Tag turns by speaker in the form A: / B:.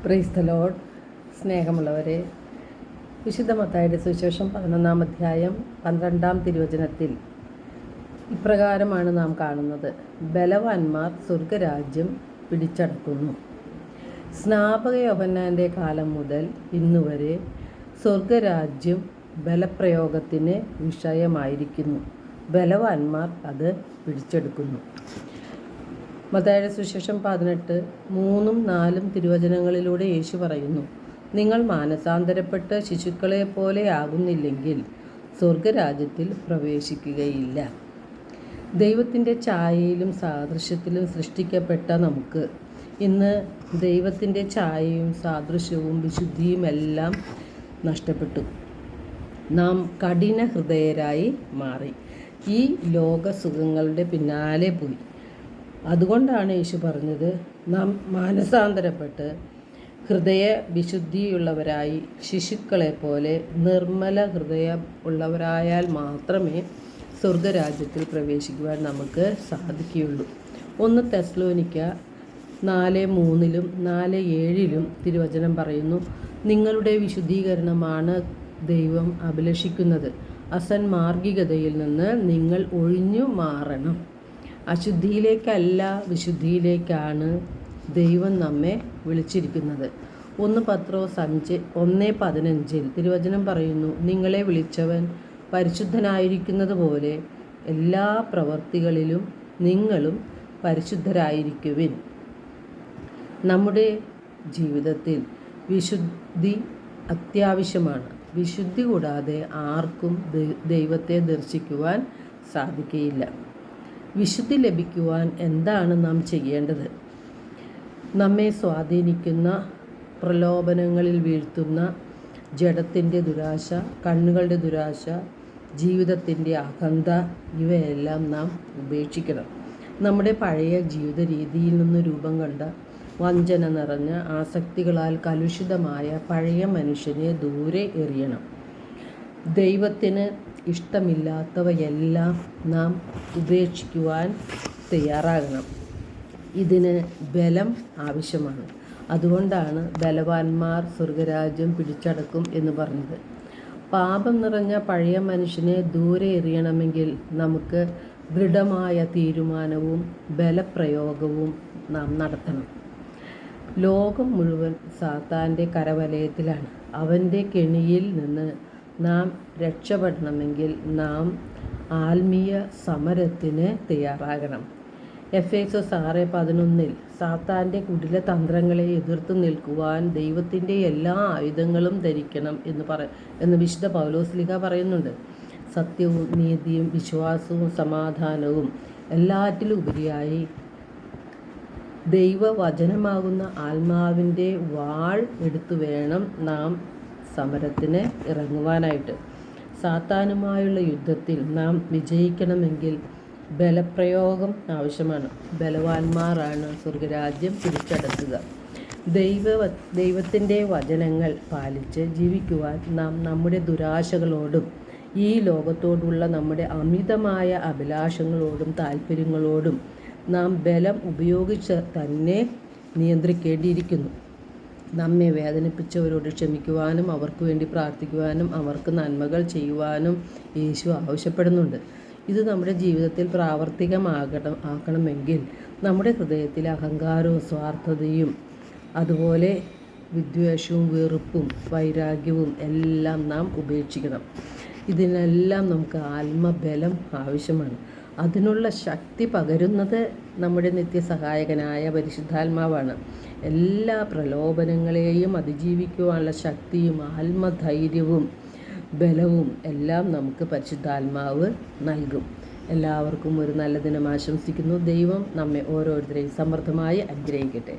A: Praise the Lord. സ്നേഹമുള്ളവരെ, വിശുദ്ധ മത്തായിയുടെ സുവിശേഷം 11-ാം അധ്യായം 12-ാം തിരുവചനത്തിൽ ഇപ്രകാരമാണ് നാം കാണുന്നത്: ബലവാന്മാർ സ്വർഗരാജ്യം പിടിച്ചടക്കുന്നു. സ്നാപക യോഹന്നാൻ്റെ കാലം മുതൽ ഇന്നുവരെ സ്വർഗരാജ്യം ബലപ്രയോഗത്തിന് വിഷയമായിരിക്കുന്നു. ബലവാന്മാർ അത് പിടിച്ചെടുക്കുന്നു. മത്തായിയുടെ സുവിശേഷം 18:3-4 തിരുവചനങ്ങളിലൂടെ യേശു പറയുന്നു: നിങ്ങൾ മാനസാന്തരപ്പെട്ട് ശിശുക്കളെ പോലെ ആകുന്നില്ലെങ്കിൽ സ്വർഗരാജ്യത്തിൽ പ്രവേശിക്കുകയില്ല. ദൈവത്തിൻ്റെ ഛായയിലും സാദൃശ്യത്തിലും സൃഷ്ടിക്കപ്പെട്ട നമുക്ക് ഇന്ന് ദൈവത്തിൻ്റെ ഛായയും സാദൃശ്യവും വിശുദ്ധിയുമെല്ലാം നഷ്ടപ്പെട്ടു. നാം കഠിന ഹൃദയരായി മാറി ഈ ലോകസുഖങ്ങളുടെ പിന്നാലെ പോയി. അതുകൊണ്ടാണ് യേശു പറഞ്ഞത്, നാം മാനസാന്തരപ്പെട്ട് ഹൃദയ വിശുദ്ധിയുള്ളവരായി ശിശുക്കളെ പോലെ നിർമ്മല ഹൃദയം ഉള്ളവരായാൽ മാത്രമേ സ്വർഗരാജ്യത്തിൽ പ്രവേശിക്കുവാൻ നമുക്ക് സാധിക്കുകയുള്ളൂ. 1 തെസ്സലോനിക്ക 4:3-ലും 4:7-ലും തിരുവചനം പറയുന്നു: നിങ്ങളുടെ വിശുദ്ധീകരണമാണ് ദൈവം അഭിലഷിക്കുന്നത്. അസന്മാർഗികതയിൽ നിന്ന് നിങ്ങൾ ഒഴിഞ്ഞു മാറണം. അശുദ്ധിയിലേക്കല്ല, വിശുദ്ധിയിലേക്കാണ് ദൈവം നമ്മെ വിളിച്ചിരിക്കുന്നത്. 1 പത്രോസ് 5:1-15 തിരുവചനം പറയുന്നു: നിങ്ങളെ വിളിച്ചവൻ പരിശുദ്ധനായിരിക്കുന്നത് പോലെ എല്ലാ പ്രവൃത്തികളിലും നിങ്ങളും പരിശുദ്ധരായിരിക്കുവിൻ. നമ്മുടെ ജീവിതത്തിൽ വിശുദ്ധി അത്യാവശ്യമാണ്. വിശുദ്ധി കൂടാതെ ആർക്കും ദൈവത്തെ ദർശിക്കുവാൻ സാധിക്കുകയില്ല. വിശുദ്ധി ലഭിക്കുവാൻ എന്താണ് നാം ചെയ്യേണ്ടത്? നമ്മെ സ്വാധീനിക്കുന്ന, പ്രലോഭനങ്ങളിൽ വീഴ്ത്തുന്ന ജഡത്തിൻ്റെ ദുരാശ, കണ്ണുകളുടെ ദുരാശ, ജീവിതത്തിൻ്റെ അഹന്ത, ഇവയെല്ലാം നാം ഉപേക്ഷിക്കണം. നമ്മുടെ പഴയ ജീവിത രീതിയിൽ നിന്ന് രൂപം കൊണ്ട വഞ്ചന നിറഞ്ഞ ആസക്തികളാൽ കലുഷിതമായ പഴയ മനുഷ്യനെ ദൂരെ എറിയണം. ദൈവത്തിന് ഇഷ്ടമില്ലാത്തവയെല്ലാം നാം ഉപേക്ഷിക്കുവാൻ തയ്യാറാകണം. ഇതിന് ബലം ആവശ്യമാണ്. അതുകൊണ്ടാണ് ബലവാന്മാർ സ്വർഗരാജ്യം പിടിച്ചടക്കും എന്ന് പറഞ്ഞത്. പാപം നിറഞ്ഞ പഴയ മനുഷ്യനെ ദൂരെ എറിയണമെങ്കിൽ നമുക്ക് ദൃഢമായ തീരുമാനവും ബലപ്രയോഗവും നാം നടത്തണം. ലോകം മുഴുവൻ സാത്താൻ്റെ കരവലയത്തിലാണ്. അവൻ്റെ കെണിയിൽ നിന്ന് നാം രക്ഷപ്പെടണമെങ്കിൽ നാം ആത്മീയ സമരത്തിന് തയ്യാറാകണം. എഫേസോസ് 6:11 സാത്താൻ്റെ കുടില തന്ത്രങ്ങളെ എതിർത്ത് നിൽക്കുവാൻ ദൈവത്തിൻ്റെ എല്ലാ ആയുധങ്ങളും ധരിക്കണം എന്ന് വിശുദ്ധ പൗലോസ്ലീഹ പറയുന്നുണ്ട്. സത്യവും നീതിയും വിശ്വാസവും സമാധാനവും എല്ലാറ്റിലും ഉപരിയായി ദൈവവചനമാകുന്ന ആത്മാവിൻ്റെ വാൾ എടുത്തു വേണം നാം സമരത്തിന് ഇറങ്ങുവാനായിട്ട്. സാത്താനുമായുള്ള യുദ്ധത്തിൽ നാം വിജയിക്കണമെങ്കിൽ ബലപ്രയോഗം ആവശ്യമാണ്. ബലവാന്മാരാണ് സ്വർഗരാജ്യം പിടിച്ചടക്കുക. ദൈവത്തിൻ്റെ വചനങ്ങൾ പാലിച്ച് ജീവിക്കുവാൻ നാം നമ്മുടെ ദുരാശകളോടും ഈ ലോകത്തോടുള്ള നമ്മുടെ അമിതമായ അഭിലാഷങ്ങളോടും താല്പര്യങ്ങളോടും നാം ബലം ഉപയോഗിച്ച് തന്നെ നിയന്ത്രിക്കേണ്ടിയിരിക്കുന്നു. നമ്മെ വേദനിപ്പിച്ചവരോട് ക്ഷമിക്കുവാനും അവർക്ക് വേണ്ടി പ്രാർത്ഥിക്കുവാനും അവർക്ക് നന്മകൾ ചെയ്യുവാനും യേശു ആവശ്യപ്പെടുന്നുണ്ട്. ഇത് നമ്മുടെ ജീവിതത്തിൽ ആക്കണമെങ്കിൽ നമ്മുടെ ഹൃദയത്തിൽ അഹങ്കാരവും സ്വാർത്ഥതയും അതുപോലെ വിദ്വേഷവും വെറുപ്പും വൈരാഗ്യവും എല്ലാം നാം ഉപേക്ഷിക്കണം. ഇതിനെല്ലാം നമുക്ക് ആത്മബലം ആവശ്യമാണ്. അതിനുള്ള ശക്തി പകരുന്നത് നമ്മുടെ നിത്യസഹായകനായ പരിശുദ്ധാത്മാവാണ്. എല്ലാ പ്രലോഭനങ്ങളെയും അതിജീവിക്കുവാനുള്ള ശക്തിയും ആത്മധൈര്യവും ബലവും എല്ലാം നമുക്ക് പരിശുദ്ധാത്മാവ് നൽകും. എല്ലാവർക്കും ഒരു നല്ല ദിനം ആശംസിക്കുന്നു. ദൈവം നമ്മെ ഓരോരുത്തരെയും സമൃദ്ധമായി അനുഗ്രഹിക്കട്ടെ.